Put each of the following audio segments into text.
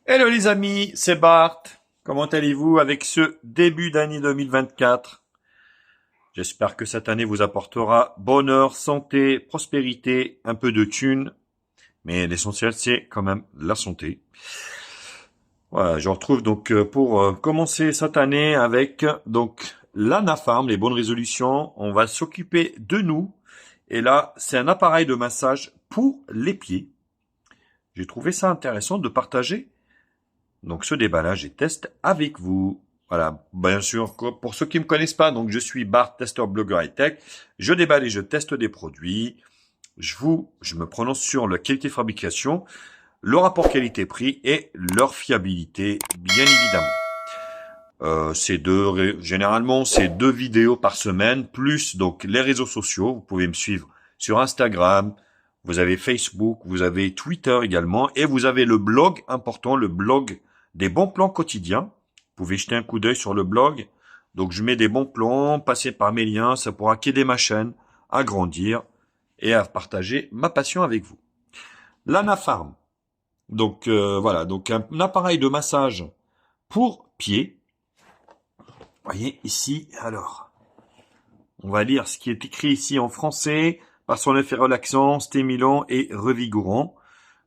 Hello les amis, c'est Bart. Comment allez-vous avec ce début d'année 2024? J'espère que cette année vous apportera bonheur, santé, prospérité, un peu de thunes. Mais l'essentiel, c'est quand même la santé. Voilà, je retrouve donc pour commencer cette année avec donc l'Anafarm, les bonnes résolutions. On va s'occuper de nous. Et là, c'est un appareil de massage pour les pieds. J'ai trouvé ça intéressant de partager donc ce déballage et test avec vous. Voilà, bien sûr, pour ceux qui ne me connaissent pas, donc je suis Bart, testeur, blogueur et tech. Je déballe et je teste des produits. Je me prononce sur la qualité de fabrication, le rapport qualité-prix et leur fiabilité, bien évidemment. Généralement, c'est 2 vidéos par semaine, plus donc les réseaux sociaux. Vous pouvez me suivre sur Instagram, vous avez Facebook, vous avez Twitter également, et vous avez le blog important, le blog des bons plans quotidiens. Vous pouvez jeter un coup d'œil sur le blog. Donc, je mets des bons plans, passez par mes liens, ça pourra qu'aider ma chaîne à grandir et à partager ma passion avec vous. L'Anafarm. Donc, voilà, donc un appareil de massage pour pieds. Vous voyez ici, alors, on va lire ce qui est écrit ici en français. Par son effet relaxant, stimulant et revigorant,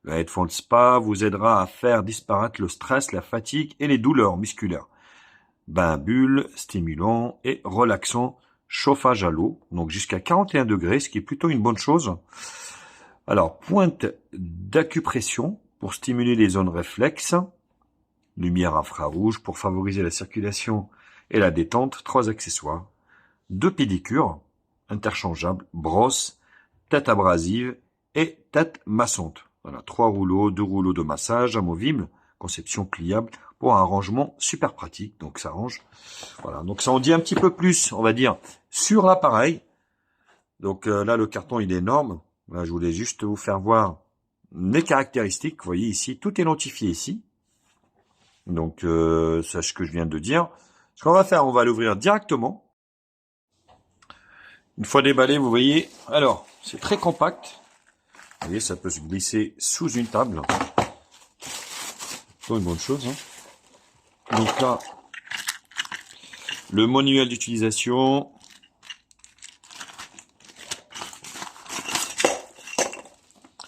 le Headphone Spa vous aidera à faire disparaître le stress, la fatigue et les douleurs musculaires. Bain bulle, stimulant et relaxant, chauffage à l'eau, donc jusqu'à 41 degrés, ce qui est plutôt une bonne chose. Alors, pointe d'acupression pour stimuler les zones réflexes. Lumière infrarouge pour favoriser la circulation et la détente. 3 accessoires. 2 pédicures interchangeables, brosse, tête abrasive et tête massante. Voilà, 3 rouleaux, 2 rouleaux de massage amovibles, conception pliable pour un rangement super pratique. Donc ça range. Voilà, donc ça en dit un petit peu plus, on va dire, sur l'appareil. Donc là, le carton, il est énorme. Là, je voulais juste vous faire voir les caractéristiques. Vous voyez ici, tout est notifié ici. Donc, c'est ce que je viens de dire. Ce qu'on va faire, on va l'ouvrir directement. Une fois déballé, vous voyez, alors, c'est très compact. Vous voyez, ça peut se glisser sous une table. C'est une bonne chose. Donc là, le manuel d'utilisation.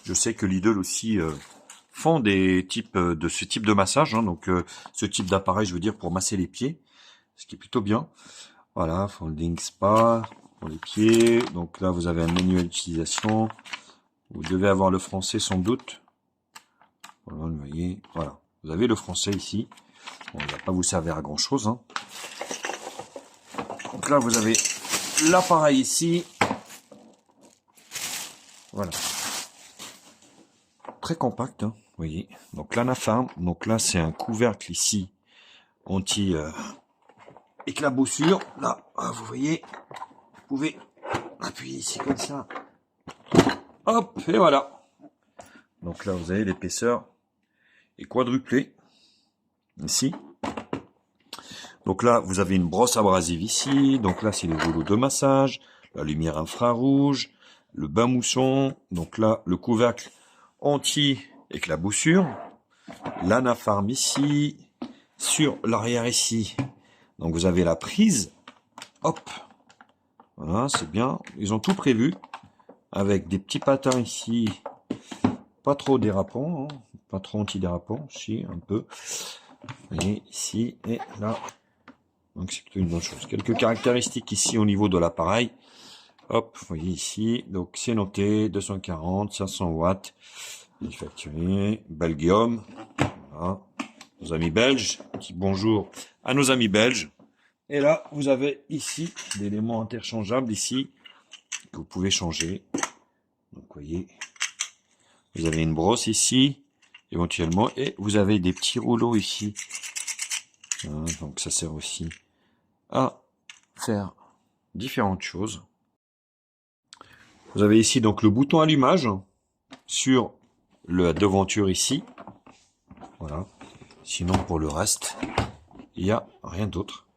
Je sais que Lidl aussi font des types de ce type de massage. Donc, ce type d'appareil, je veux dire, pour masser les pieds. Ce qui est plutôt bien. Voilà, Folding Spa pour les pieds. Donc là, vous avez un manuel d'utilisation. Vous devez avoir le français sans doute. Voilà, vous voyez, voilà. Vous avez le français ici. Bon, il ne va pas vous servir à grand chose. Donc là, vous avez l'appareil ici. Voilà. Très compact, vous voyez. Donc l'Anafarm. Donc là, c'est un couvercle ici anti éclaboussure. Là, vous voyez, vous pouvez appuyer ici comme ça. Hop, et voilà. Donc là, vous avez l'épaisseur est quadruplée. Ici. Donc là, vous avez une brosse abrasive ici. Donc là, c'est le rouleau de massage, la lumière infrarouge, le bain mousson. Donc là, le couvercle anti-éclaboussure. L'Anafarm ici. Sur l'arrière ici. Donc vous avez la prise. Hop. Voilà, c'est bien. Ils ont tout prévu. Avec des petits patins ici. Pas trop dérapants. Pas trop anti-dérapants. Si, un peu. Vous voyez, ici et là. Donc c'est plutôt une bonne chose. Quelques caractéristiques ici au niveau de l'appareil. Hop, vous voyez ici. Donc c'est noté 240, 500 watts. Manufacturé, Belgium. Voilà. Nos amis belges. Petit bonjour à nos amis belges. Et là, vous avez ici l'élément interchangeable ici que vous pouvez changer. Donc vous voyez, vous avez une brosse ici éventuellement et vous avez des petits rouleaux ici. Voilà, donc ça sert aussi à faire différentes choses. Vous avez ici donc le bouton allumage sur la devanture ici. Voilà. Sinon pour le reste, il n'y a rien d'autre.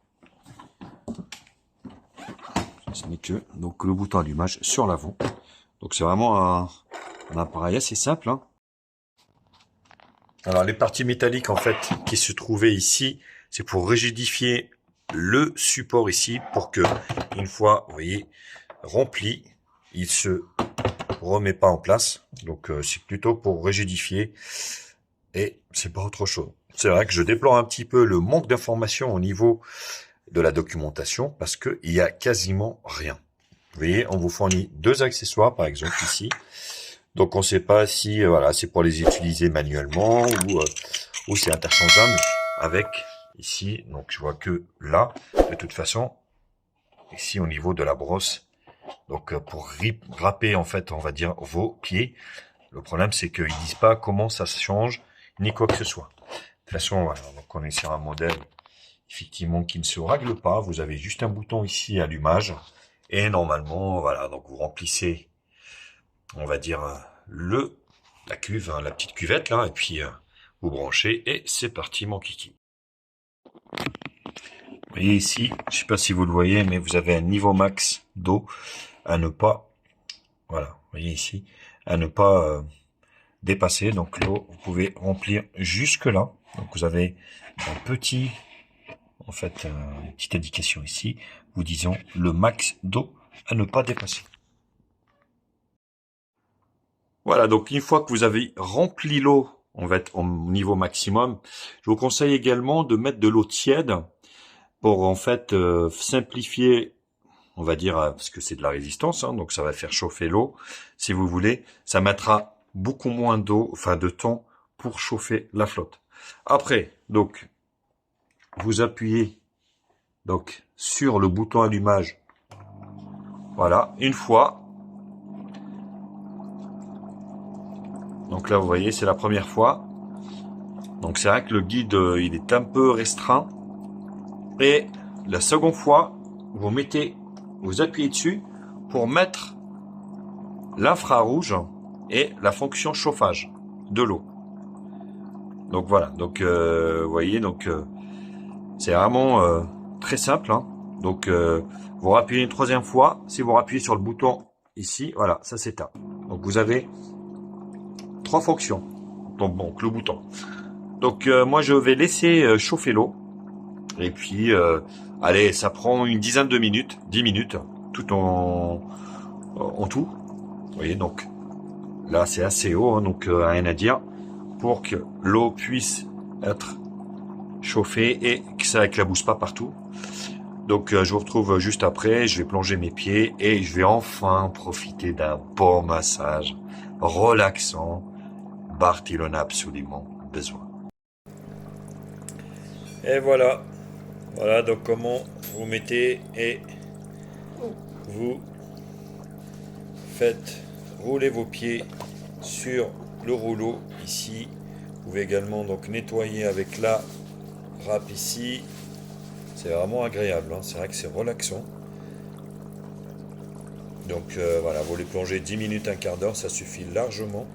Ce n'est que donc le bouton allumage sur l'avant. Donc c'est vraiment un appareil assez simple. Alors les parties métalliques en fait qui se trouvaient ici, c'est pour rigidifier le support ici pour que une fois, vous voyez, rempli, il se remet pas en place. Donc c'est plutôt pour rigidifier et c'est pas autre chose. C'est vrai que je déplore un petit peu le manque d'informations au niveau de la documentation parce que il y a quasiment rien. Vous voyez, on vous fournit deux accessoires par exemple ici. Donc on ne sait pas si voilà, c'est pour les utiliser manuellement ou c'est interchangeable avec ici. Donc je vois que là, de toute façon, ici au niveau de la brosse, donc pour râper en fait, on va dire vos pieds. Le problème c'est qu'ils disent pas comment ça se change ni quoi que ce soit. De toute façon, voilà, donc on est sur un modèle effectivement qui ne se règle pas. Vous avez juste un bouton ici allumage et normalement voilà, donc vous remplissez, on va dire la cuve, hein, la petite cuvette là, et puis vous branchez et c'est parti mon kiki. Vous voyez ici, je sais pas si vous le voyez, mais vous avez un niveau max d'eau à ne pas, voilà, vous voyez ici, à ne pas dépasser. Donc l'eau, vous pouvez remplir jusque là. Donc vous avez un petit, en fait, une petite indication ici, vous disons le max d'eau à ne pas dépasser. Voilà, donc une fois que vous avez rempli l'eau, on va être au niveau maximum. Je vous conseille également de mettre de l'eau tiède pour en fait simplifier, on va dire, parce que c'est de la résistance, hein, donc ça va faire chauffer l'eau. Si vous voulez, ça mettra beaucoup moins d'eau, enfin de temps pour chauffer la flotte. Après, donc, vous appuyez donc sur le bouton allumage. Voilà, une fois. Donc là, vous voyez, c'est la première fois. Donc c'est vrai que le guide, il est un peu restreint. Et la seconde fois, vous appuyez dessus pour mettre l'infrarouge et la fonction chauffage de l'eau. Donc voilà, donc vous voyez, donc c'est vraiment très simple. Hein. Donc vous rappuyez une troisième fois. Si vous rappuyez sur le bouton ici, voilà, ça s'éteint. Donc vous avez trois fonctions. Donc le bouton. Donc moi je vais laisser chauffer l'eau. Et puis allez, ça prend une dizaine de minutes, 10 minutes, tout en tout. Vous voyez, donc là c'est assez haut, hein, donc rien à dire, pour que l'eau puisse être chauffée et que ça éclabousse pas partout. Donc je vous retrouve juste après, je vais plonger mes pieds et je vais enfin profiter d'un bon massage relaxant. Bart, il en a absolument besoin. Et voilà. Voilà donc comment vous mettez et vous faites rouler vos pieds sur le rouleau ici. Vous pouvez également donc nettoyer avec la râpe ici. C'est vraiment agréable, hein. C'est vrai que c'est relaxant. Donc voilà, vous les plongez 10 minutes, un quart d'heure, ça suffit largement.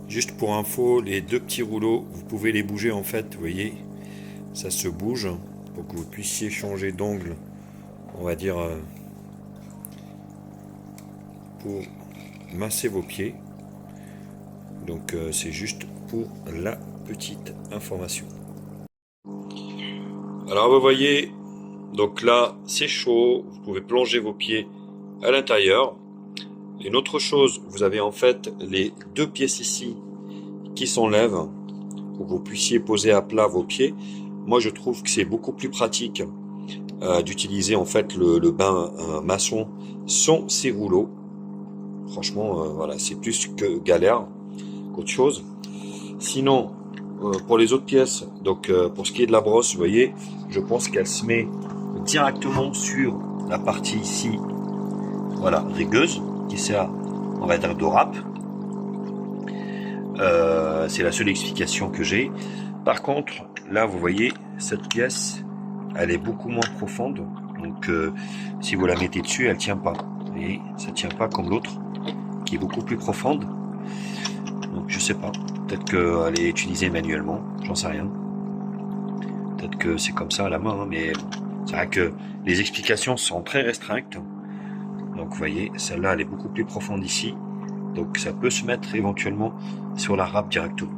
Juste pour info, les deux petits rouleaux, vous pouvez les bouger en fait, vous voyez, ça se bouge pour que vous puissiez changer d'angle, on va dire, pour masser vos pieds. Donc c'est juste pour la petite information. Alors vous voyez, donc là c'est chaud, vous pouvez plonger vos pieds à l'intérieur. Une autre chose, vous avez en fait les deux pièces ici qui s'enlèvent pour que vous puissiez poser à plat vos pieds. Moi je trouve que c'est beaucoup plus pratique d'utiliser en fait le bain maçon sans ces rouleaux. Franchement voilà, c'est plus que galère qu'autre chose. Sinon pour les autres pièces, donc pour ce qui est de la brosse, vous voyez, je pense qu'elle se met directement sur la partie ici, voilà, rigueuse, qui sert, on va dire, de râpe. C'est la seule explication que j'ai. Par contre, là, vous voyez, cette pièce, elle est beaucoup moins profonde. Donc, si vous la mettez dessus, elle tient pas. Vous voyez, ça tient pas comme l'autre, qui est beaucoup plus profonde. Donc, je sais pas. Peut-être qu'elle est utilisée manuellement. J'en sais rien. Peut-être que c'est comme ça à la main, hein, mais C'est vrai que les explications sont très restreintes. Donc vous voyez, celle-là elle est beaucoup plus profonde ici. Donc ça peut se mettre éventuellement sur la râpe directement.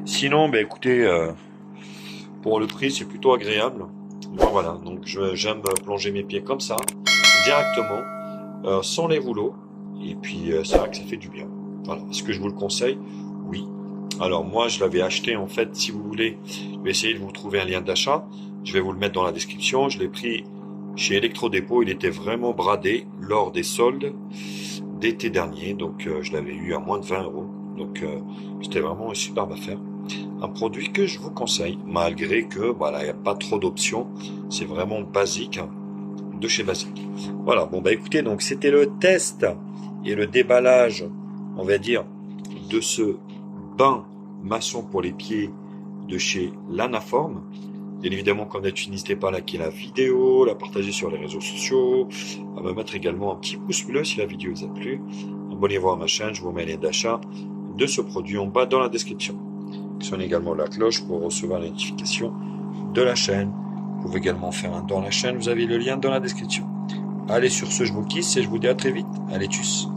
Sinon, ben écoutez, pour le prix c'est plutôt agréable. Bon, voilà, donc j'aime plonger mes pieds comme ça, directement, sans les rouleaux. Et puis c'est vrai que ça fait du bien. Voilà. Est-ce que je vous le conseille? Oui. Alors moi je l'avais acheté en fait, si vous voulez, je vais essayer de vous trouver un lien d'achat. Je vais vous le mettre dans la description. Je l'ai pris chez Electrodépôt. Il était vraiment bradé lors des soldes d'été dernier. Donc je l'avais eu à moins de 20 euros. Donc c'était vraiment une superbe affaire. Un produit que je vous conseille, malgré que voilà, il n'y a pas trop d'options. C'est vraiment basique, hein, de chez Basique. Voilà, bon bah écoutez, donc c'était le test et le déballage, on va dire, de ce bain maçon pour les pieds de chez Lanaform. Bien évidemment, comme d'habitude, n'hésitez pas à liker la vidéo, la partager sur les réseaux sociaux, à me mettre également un petit pouce bleu si la vidéo vous a plu. Abonnez-vous à ma chaîne, je vous mets les liens d'achat de ce produit en bas dans la description. Actionnez également la cloche pour recevoir les notifications de la chaîne. Vous pouvez également faire un don à la chaîne, vous avez le lien dans la description. Allez, sur ce, je vous quitte et je vous dis à très vite. Allez, tchuss!